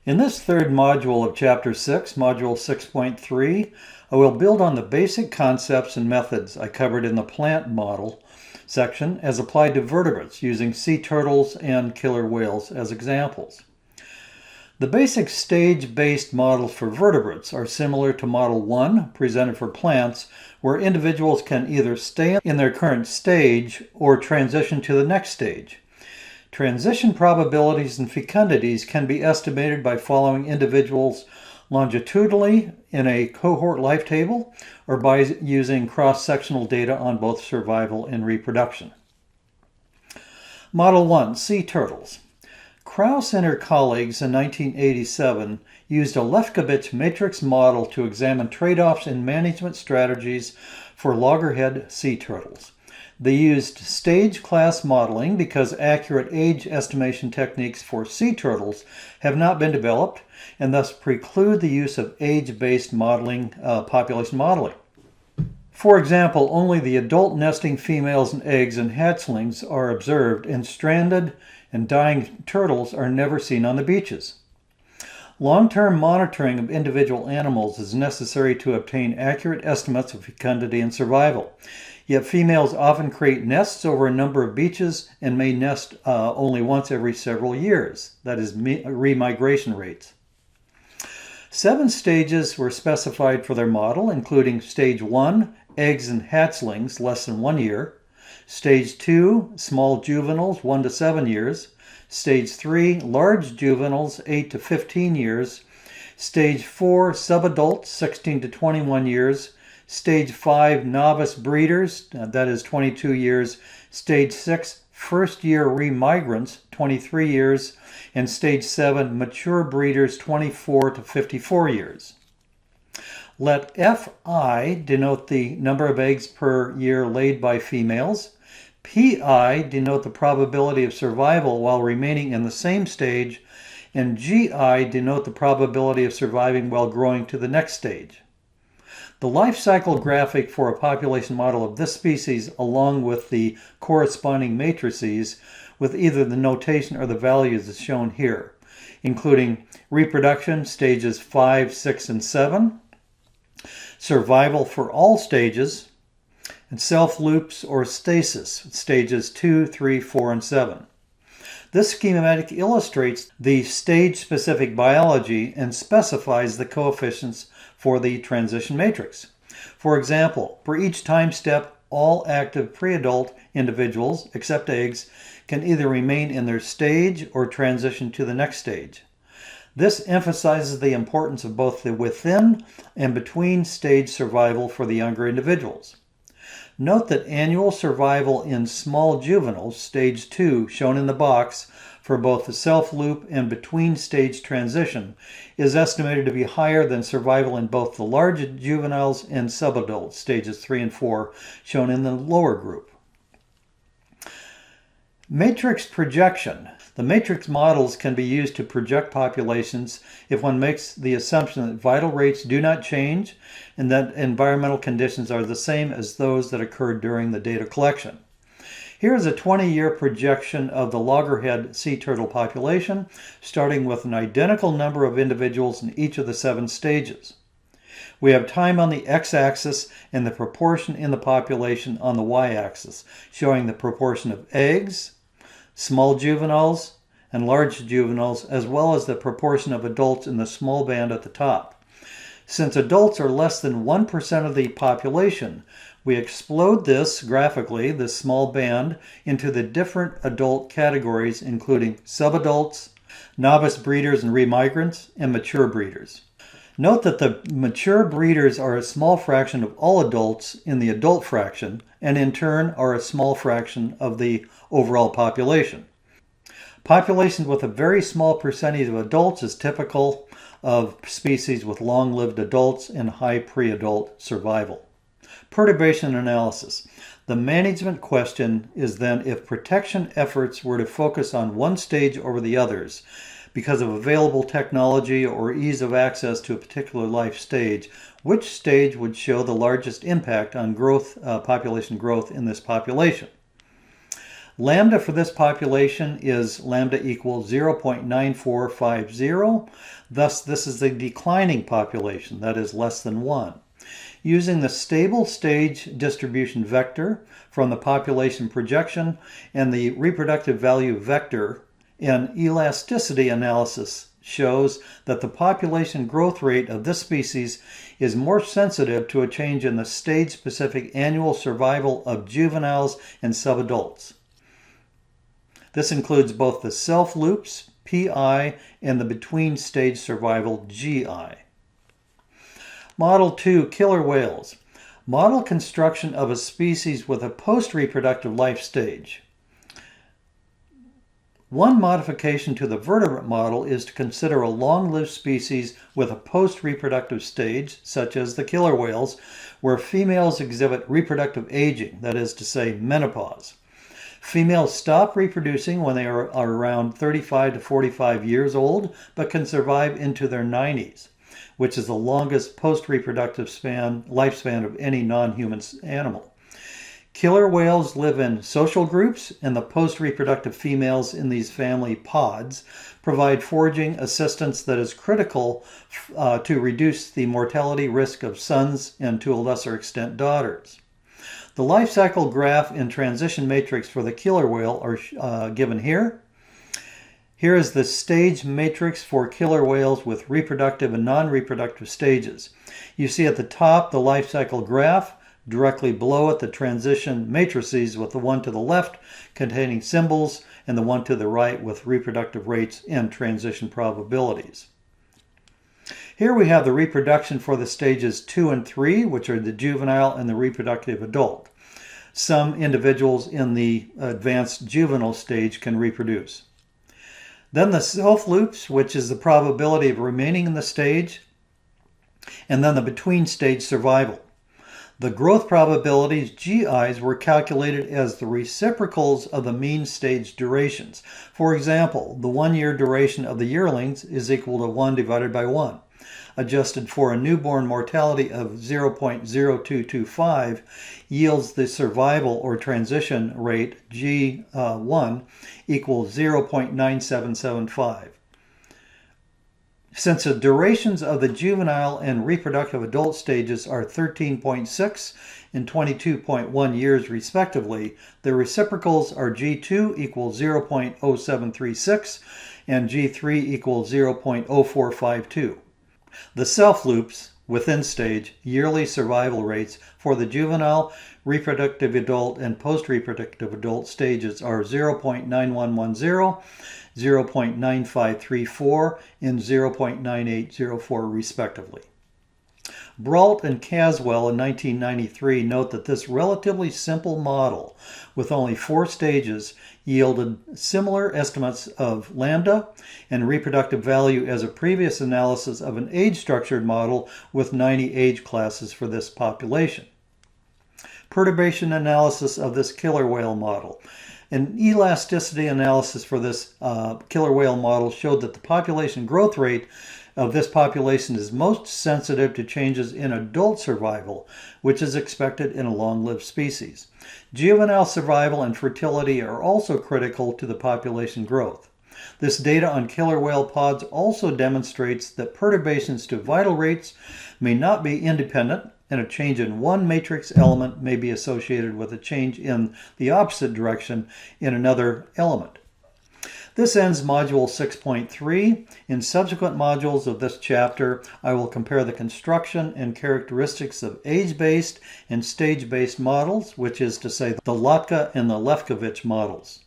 In this third module of Chapter 6, Module 6.3, I will build on the basic concepts and methods I covered in the plant model section as applied to vertebrates using sea turtles and killer whales as examples. The basic stage-based models for vertebrates are similar to Model 1 presented for plants, where individuals can either stay in their current stage or transition to the next stage. Transition probabilities and fecundities can be estimated by following individuals longitudinally in a cohort life table or by using cross-sectional data on both survival and reproduction. Model 1, Sea Turtles. Krauss and her colleagues in 1987 used a Lefkowitz matrix model to examine trade-offs in management strategies for loggerhead sea turtles. They used stage class modeling because accurate age estimation techniques for sea turtles have not been developed and thus preclude the use of age-based modeling, population modeling. For example, only the adult nesting females and eggs and hatchlings are observed, and stranded and dying turtles are never seen on the beaches. Long-term monitoring of individual animals is necessary to obtain accurate estimates of fecundity and survival. Yet females often create nests over a number of beaches and may nest only once every several years. That is remigration rates. 7 stages were specified for their model, including Stage 1, eggs and hatchlings less than 1 year. Stage 2, small juveniles 1 to 7 years. Stage 3, large juveniles 8 to 15 years. Stage 4, subadults 16 to 21 years. Stage 5, novice breeders, that is 22 years. Stage 6, first-year remigrants, 23 years. And Stage 7, mature breeders, 24 to 54 years. Let Fi denote the number of eggs per year laid by females. Pi denote the probability of survival while remaining in the same stage. And Gi denote the probability of surviving while growing to the next stage. The life cycle graphic for a population model of this species, along with the corresponding matrices with either the notation or the values, is shown here, including reproduction, stages 5, 6, and 7, survival for all stages, and self-loops or stasis, stages 2, 3, 4, and 7. This schematic illustrates the stage-specific biology and specifies the coefficients for the transition matrix. For example, for each time step, all active pre-adult individuals, except eggs, can either remain in their stage or transition to the next stage. This emphasizes the importance of both the within and between stage survival for the younger individuals. Note that annual survival in small juveniles, stage 2, shown in the box, for both the self-loop and between-stage transition, is estimated to be higher than survival in both the large juveniles and subadults, stages 3 and 4, shown in the lower group. Matrix projection. The matrix models can be used to project populations if one makes the assumption that vital rates do not change and that environmental conditions are the same as those that occurred during the data collection. Here is a 20-year projection of the loggerhead sea turtle population, starting with an identical number of individuals in each of the 7 stages. We have time on the x-axis and the proportion in the population on the y-axis, showing the proportion of eggs, small juveniles, and large juveniles, as well as the proportion of adults in the small band at the top. Since adults are less than 1% of the population, we explode this graphically, this small band, into the different adult categories, including subadults, novice breeders and remigrants, and mature breeders. Note that the mature breeders are a small fraction of all adults in the adult fraction, and in turn are a small fraction of the overall population. Populations with a very small percentage of adults is typical of species with long-lived adults and high pre-adult survival. Perturbation analysis. The management question is then, if protection efforts were to focus on one stage over the others because of available technology or ease of access to a particular life stage, which stage would show the largest impact on growth, population growth in this population? Lambda for this population is lambda equals 0.9450. Thus, this is a declining population, that is less than 1. Using the stable stage distribution vector from the population projection and the reproductive value vector, an elasticity analysis shows that the population growth rate of this species is more sensitive to a change in the stage-specific annual survival of juveniles and subadults. This includes both the self-loops, PI, and the between-stage survival, GI. Model 2, killer whales. Model construction of a species with a post-reproductive life stage. One modification to the vertebrate model is to consider a long-lived species with a post-reproductive stage, such as the killer whales, where females exhibit reproductive aging, that is to say, menopause. Females stop reproducing when they are around 35 to 45 years old, but can survive into their 90s, which is the longest post-reproductive lifespan of any non-human animal. Killer whales live in social groups, and the post-reproductive females in these family pods provide foraging assistance that is critical to reduce the mortality risk of sons and, to a lesser extent, daughters. The life cycle graph and transition matrix for the killer whale are given here. Here is the stage matrix for killer whales with reproductive and non-reproductive stages. You see at the top the life cycle graph, directly below it the transition matrices, with the one to the left containing symbols and the one to the right with reproductive rates and transition probabilities. Here we have the reproduction for the stages 2 and 3, which are the juvenile and the reproductive adult. Some individuals in the advanced juvenile stage can reproduce. Then the self-loops, which is the probability of remaining in the stage, and then the between-stage survival. The growth probabilities, GIs, were calculated as the reciprocals of the mean stage durations. For example, the 1-year duration of the yearlings is equal to 1 divided by 1. Adjusted for a newborn mortality of 0.0225 yields the survival or transition rate, G1, equals 0.9775. Since the durations of the juvenile and reproductive adult stages are 13.6 and 22.1 years respectively, the reciprocals are G2 equals 0.0736 and G3 equals 0.0452. The self-loops within stage yearly survival rates for the juvenile, reproductive adult, and post-reproductive adult stages are 0.9110, 0.9534, and 0.9804 respectively. Brault and Caswell in 1993 note that this relatively simple model with only 4 stages yielded similar estimates of lambda and reproductive value as a previous analysis of an age-structured model with 90 age classes for this population. Perturbation analysis of this killer whale model. An elasticity analysis for this killer whale model showed that the population growth rate of this population is most sensitive to changes in adult survival, which is expected in a long-lived species. Juvenile survival and fertility are also critical to the population growth. This data on killer whale pods also demonstrates that perturbations to vital rates may not be independent, and a change in one matrix element may be associated with a change in the opposite direction in another element. This ends Module 6.3. In subsequent modules of this chapter, I will compare the construction and characteristics of age-based and stage-based models, which is to say the Lotka and the Lefkovich models.